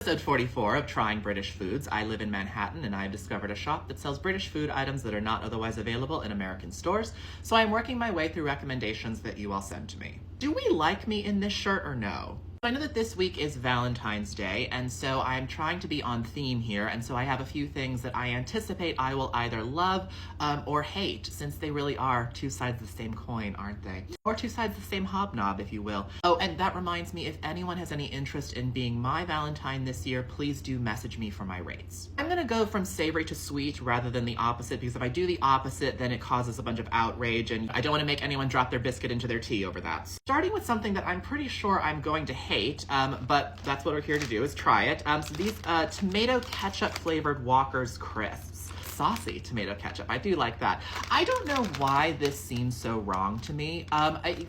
Episode 44 of Trying British Foods. I live in Manhattan and I have discovered a shop that sells British food items that are not otherwise available in American stores, so I'm working my way through recommendations that you all send to me. Do we like me in this shirt or no? I know that this week is Valentine's Day, and so I'm trying to be on theme here, and so I have a few things that I anticipate I will either love or hate, since they really are two sides of the same coin, aren't they? Or two sides of the same hobnob, if you will. Oh, and that reminds me, if anyone has any interest in being my Valentine this year, please do message me for my rates. I'm gonna go from savory to sweet rather than the opposite, because if I do the opposite, then it causes a bunch of outrage, and I don't want to make anyone drop their biscuit into their tea over that. Starting with something that I'm pretty sure I'm going to hate, but that's what we're here to do, is try it. So these tomato ketchup flavored Walker's Crisps. Saucy tomato ketchup. I do like that. I don't know why this seems so wrong to me,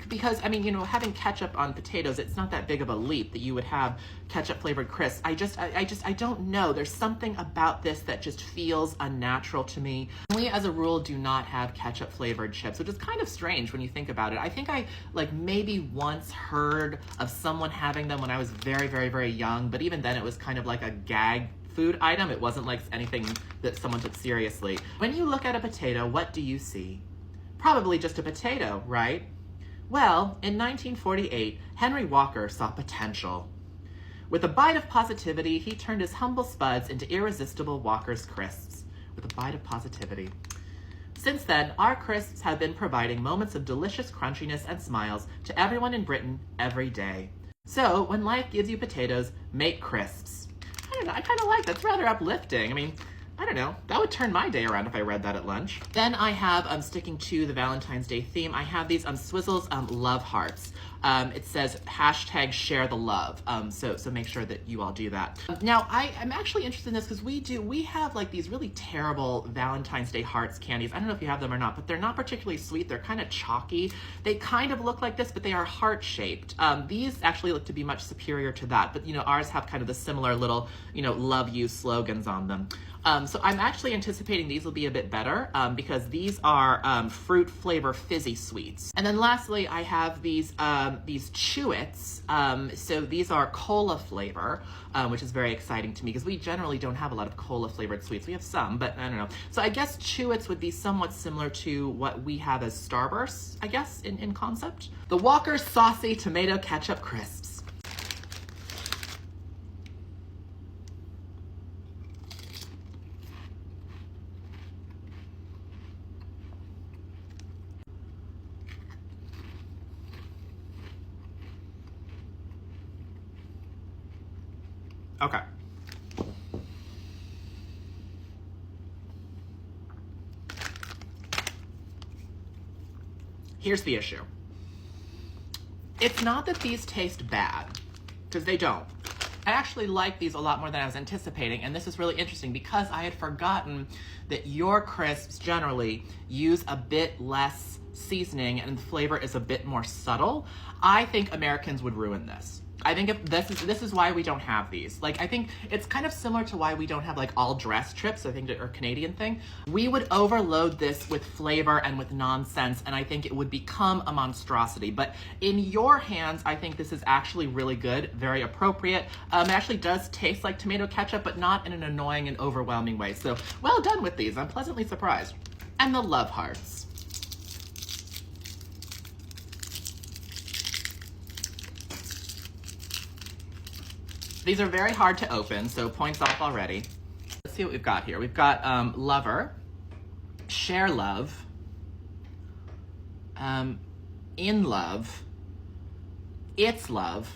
because, I mean, you know, having ketchup on potatoes, it's not that big of a leap that you would have ketchup flavored crisps. I don't know. There's something about this that just feels unnatural to me. We, as a rule, do not have ketchup flavored chips, which is kind of strange when you think about it. I think I, like, maybe once heard of someone having them when I was very, very, very young, but even then it was kind of like a gag food item. It wasn't like anything that someone took seriously. When you look at a potato, what do you see? Probably just a potato, right? Well, in 1948, Henry Walker saw potential. With a bite of positivity, he turned his humble spuds into irresistible Walker's Crisps. With a bite of positivity. Since then, our crisps have been providing moments of delicious crunchiness and smiles to everyone in Britain every day. So, when life gives you potatoes, make crisps. I don't know, I kind of like that. It's rather uplifting. I mean, I don't know. That would turn my day around if I read that at lunch. Then I have, sticking to the Valentine's Day theme, I have these Swizzles Love Hearts. It says hashtag share the love. So make sure that you all do that. Now, I'm actually interested in this because we have like these really terrible Valentine's Day hearts candies. I don't know if you have them or not, but they're not particularly sweet. They're kind of chalky. They kind of look like this, but they are heart-shaped. These actually look to be much superior to that, but you know, ours have kind of the similar little, you know, love you slogans on them. So I'm actually anticipating these will be a bit better because these are fruit flavor fizzy sweets. And then lastly, I have these Chewits. So these are cola flavor, which is very exciting to me because we generally don't have a lot of cola flavored sweets. We have some, but I don't know. So I guess Chewits would be somewhat similar to what we have as Starbursts, I guess, in concept. The Walker's Saucy Tomato Ketchup Crisps. Okay. Here's the issue. It's not that these taste bad, because they don't. I actually like these a lot more than I was anticipating, and this is really interesting because I had forgotten that your crisps generally use a bit less seasoning and the flavor is a bit more subtle. I think Americans would ruin this. I think if this is why we don't have these. Like, I think it's kind of similar to why we don't have like all dress chips. I think they're a Canadian thing. We would overload this with flavor and with nonsense, and I think it would become a monstrosity. But in your hands, I think this is actually really good, very appropriate. It actually does taste like tomato ketchup, but not in an annoying and overwhelming way. So well done with these. I'm pleasantly surprised. And the Love Hearts. These are very hard to open, so points off already. Let's see what we've got here. We've got Lover, Share Love, In Love, It's Love,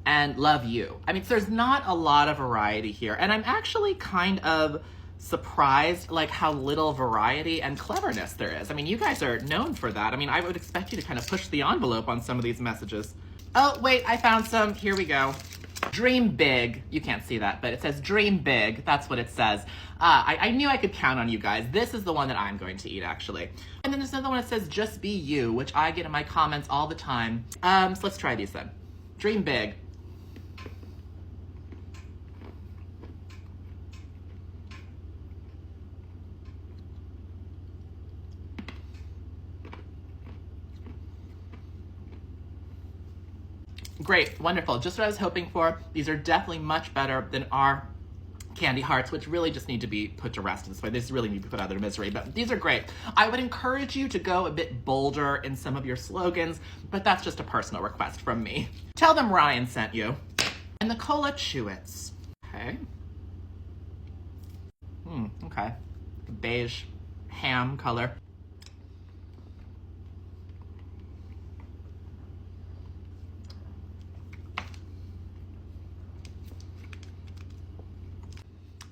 and Love You. I mean, so there's not a lot of variety here, and I'm actually kind of surprised like how little variety and cleverness there is. I mean, you guys are known for that. I mean, I would expect you to kind of push the envelope on some of these messages. Oh, wait, I found some. Here we go. Dream big. You can't see that, but it says dream big. That's what it says. I knew I could count on you guys. This is the one that I'm going to eat, actually. And then there's another one that says just be you, which I get in my comments all the time. So let's try these then. Dream big. great, wonderful. Just what I was hoping for. These are definitely much better than our candy hearts, which really just need to be put to rest in this way. They just really need to be put out of their misery, but these are great. I would encourage you to go a bit bolder in some of your slogans, but that's just a personal request from me. Tell them Ryan sent you. And the Cola Chewits. Okay. Okay. Beige ham color.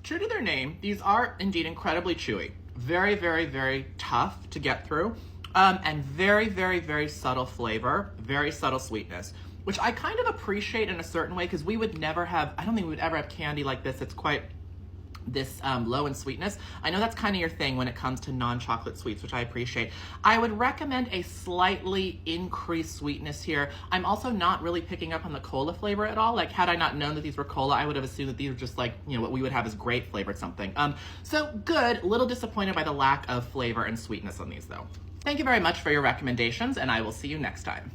True to their name, these are indeed incredibly chewy. Very, very, very tough to get through. And very, very, very subtle flavor, very subtle sweetness, which I kind of appreciate in a certain way because we would never have, I don't think we would ever have candy like this. It's quite this low in sweetness. I know that's kind of your thing when it comes to non-chocolate sweets, which I appreciate. I would recommend a slightly increased sweetness here. I'm also not really picking up on the cola flavor at all. Like, had I not known that these were cola, I would have assumed that these were just like, you know, what we would have as grape flavored something. So good, a little disappointed by the lack of flavor and sweetness on these though. Thank you very much for your recommendations, and I will see you next time.